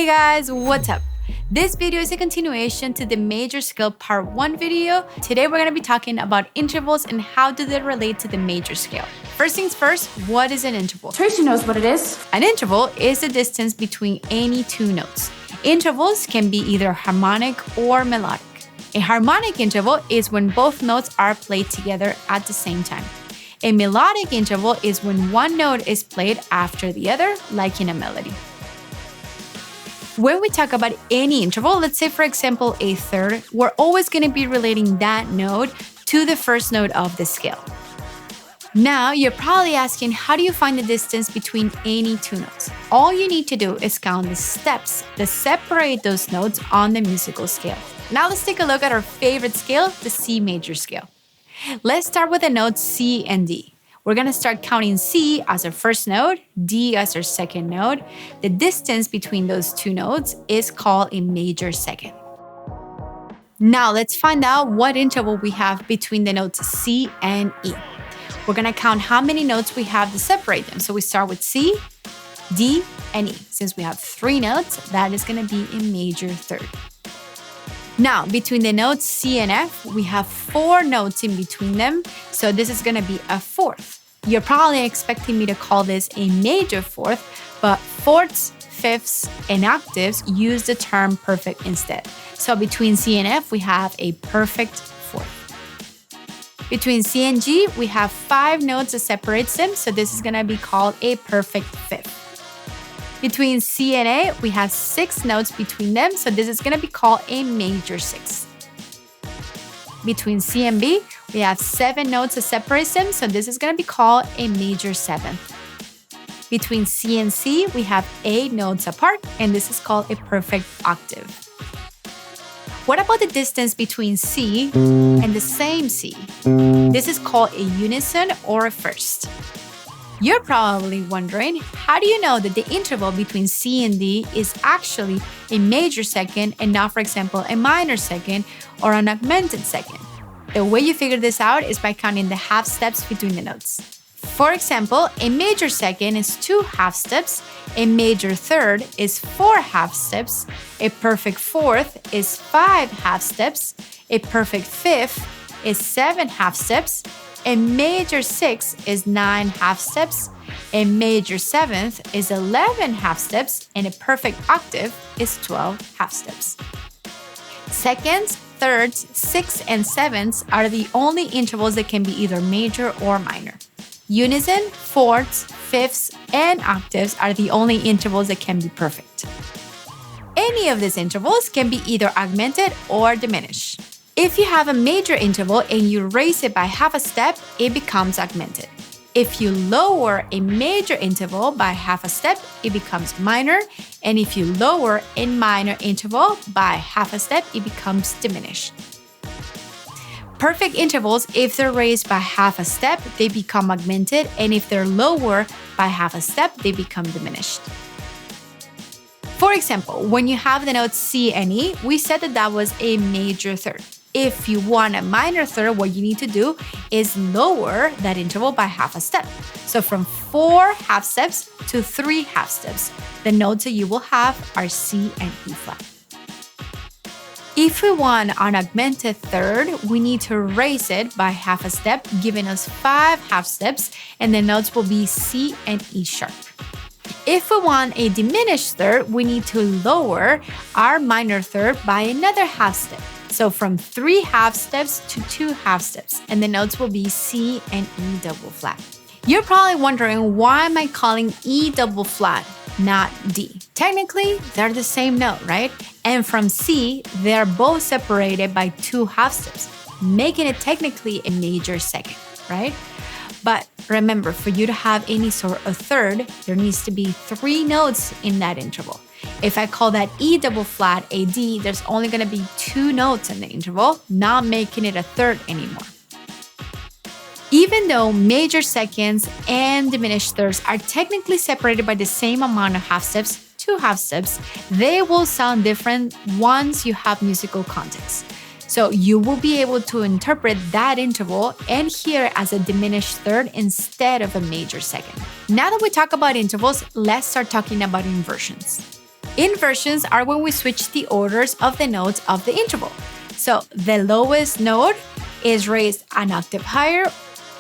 guys, what's up? This video is a continuation to the major scale part 1 video. Today we're going to be talking about intervals and how do they relate to the major scale. First things first, what is an interval? Tracy knows what it is. An interval is the distance between any two notes. Intervals can be either harmonic or melodic. A harmonic interval is when both notes are played together at the same time. A melodic interval is when one note is played after the other, like in a melody. When we talk about any interval, let's say for example a third, we're always going to be relating that note to the first note of the scale. Now, you're probably asking, how do you find the distance between any two notes? All you need to do is count the steps that separate those notes on the musical scale. Now let's take a look at our favorite scale, the C major scale. Let's start with the notes C and D. We're going to start counting C as our first note, D as our second note. The distance between those two notes is called a major second. Now let's find out what interval we have between the notes C and E. We're going to count how many notes we have to separate them. So we start with C, D, and E. Since we have 3 notes, that is going to be a major third. Now, between the notes C and F, we have 4 notes in between them, so this is going to be a fourth. You're probably expecting me to call this a major fourth, but fourths, fifths, and octaves use the term perfect instead. So between C and F, we have a perfect fourth. Between C and G, we have 5 notes that separates them, so this is going to be called a perfect fifth. Between C and A, we have 6 notes between them, so this is going to be called a major sixth. Between C and B, we have 7 notes that separate them, so this is going to be called a major seventh. Between C and C, we have 8 notes apart, and this is called a perfect octave. What about the distance between C and the same C? This is called a unison or a first. You're probably wondering, how do you know that the interval between C and D is actually a major second and not, for example, a minor second or an augmented second? The way you figure this out is by counting the half steps between the notes. For example, a major second is 2 half steps, a major third is 4 half steps, a perfect fourth is 5 half steps, a perfect fifth is 7 half steps, a major sixth is 9 half steps, a major seventh is 11 half steps, and a perfect octave is 12 half steps. Seconds, thirds, sixths, and sevenths are the only intervals that can be either major or minor. Unison, fourths, fifths, and octaves are the only intervals that can be perfect. Any of these intervals can be either augmented or diminished. If you have a major interval and you raise it by half a step, it becomes augmented. If you lower a major interval by half a step, it becomes minor. And if you lower a minor interval by half a step, it becomes diminished. Perfect intervals, if they're raised by half a step, they become augmented. And if they're lower by half a step, they become diminished. For example, when you have the notes C and E, we said that was a major third. If you want a minor third, what you need to do is lower that interval by half a step. So from 4 half steps to 3 half steps. The notes that you will have are C and E flat. If we want an augmented third, we need to raise it by half a step, giving us 5 half steps, and the notes will be C and E sharp. If we want a diminished third, we need to lower our minor third by another half step. So from 3 half steps to 2 half steps, and the notes will be C and E double flat. You're probably wondering, why am I calling E double flat, not D? Technically, they're the same note, right? And from C, they're both separated by 2 half steps, making it technically a major second, right? But remember, for you to have any sort of third, there needs to be 3 notes in that interval. If I call that E double flat a D, there's only going to be 2 notes in the interval, not making it a third anymore. Even though major seconds and diminished thirds are technically separated by the same amount of half steps, 2 half steps, they will sound different once you have musical context. So you will be able to interpret that interval and hear it as a diminished third instead of a major second. Now that we talk about intervals, let's start talking about inversions. Inversions are when we switch the orders of the notes of the interval. So the lowest note is raised an octave higher,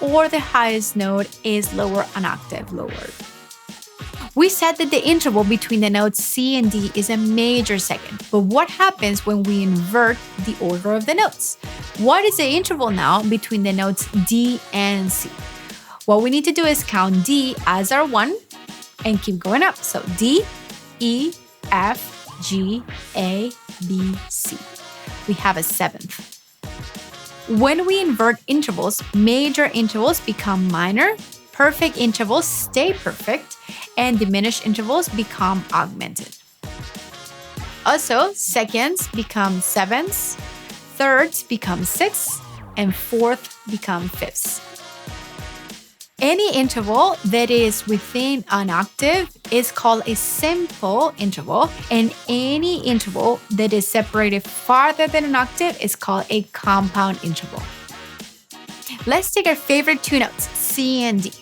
or the highest note is lower an octave lower. We said that the interval between the notes C and D is a major second, but what happens when we invert the order of the notes? What is the interval now between the notes D and C? What we need to do is count D as our 1 and keep going up. So D, E, F, G, A, B, C. We have a 7th. When we invert intervals, major intervals become minor, perfect intervals stay perfect, and diminished intervals become augmented. Also, seconds become sevenths, thirds become sixths, and fourths become fifths. Any interval that is within an octave is called a simple interval, and any interval that is separated farther than an octave is called a compound interval. Let's take our favorite two notes, C and D.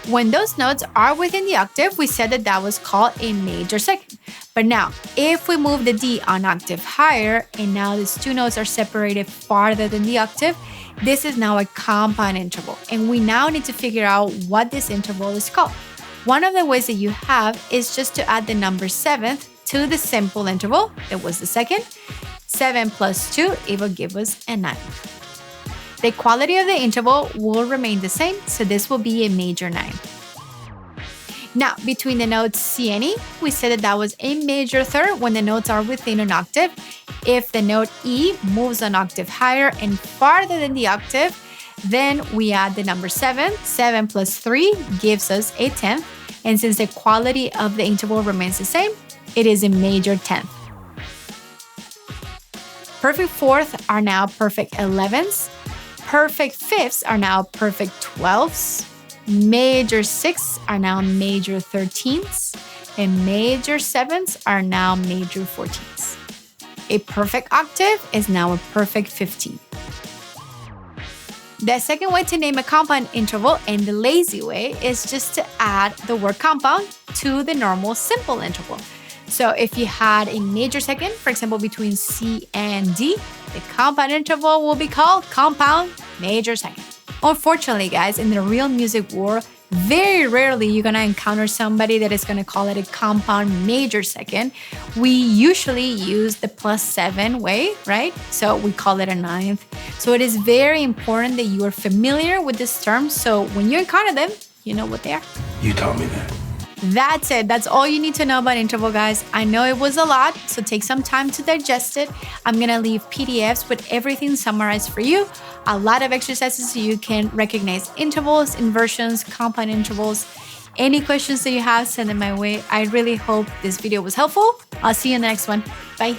When those notes are within the octave, we said that that was called a major second. But now, if we move the D an octave higher, and now these two notes are separated farther than the octave, this is now a compound interval, and we now need to figure out what this interval is called. One of the ways that you have is just to add the number 7th to the simple interval, that was the second. 7 plus 2, it will give us a 9th. The quality of the interval will remain the same, so this will be a major 9. Now, between the notes C and E, we said that that was a major third when the notes are within an octave. If the note E moves an octave higher and farther than the octave, then we add the number 7. 7 plus 3 gives us a 10th. And since the quality of the interval remains the same, it is a major 10th. Perfect fourths are now perfect 11ths. Perfect fifths are now perfect 12ths. Major 6ths are now major 13ths. And major 7ths are now major 14ths. A perfect octave is now a perfect 15. The second way to name a compound interval, and the lazy way, is just to add the word compound to the normal simple interval. So if you had a major second, for example, between C and D, the compound interval will be called compound major second. Unfortunately, guys, in the real music world, very rarely you're gonna encounter somebody that is gonna call it a compound major second. We usually use the +7 way, right? So we call it a 9th. So it is very important that you are familiar with this term, so when you encounter them, you know what they are. You taught me that. That's it. That's all you need to know about interval, guys. I know it was a lot, so take some time to digest it. I'm gonna leave PDFs with everything summarized for you. A lot of exercises so you can recognize intervals, inversions, compound intervals. Any questions that you have, send them my way. I really hope this video was helpful. I'll see you in the next one. Bye.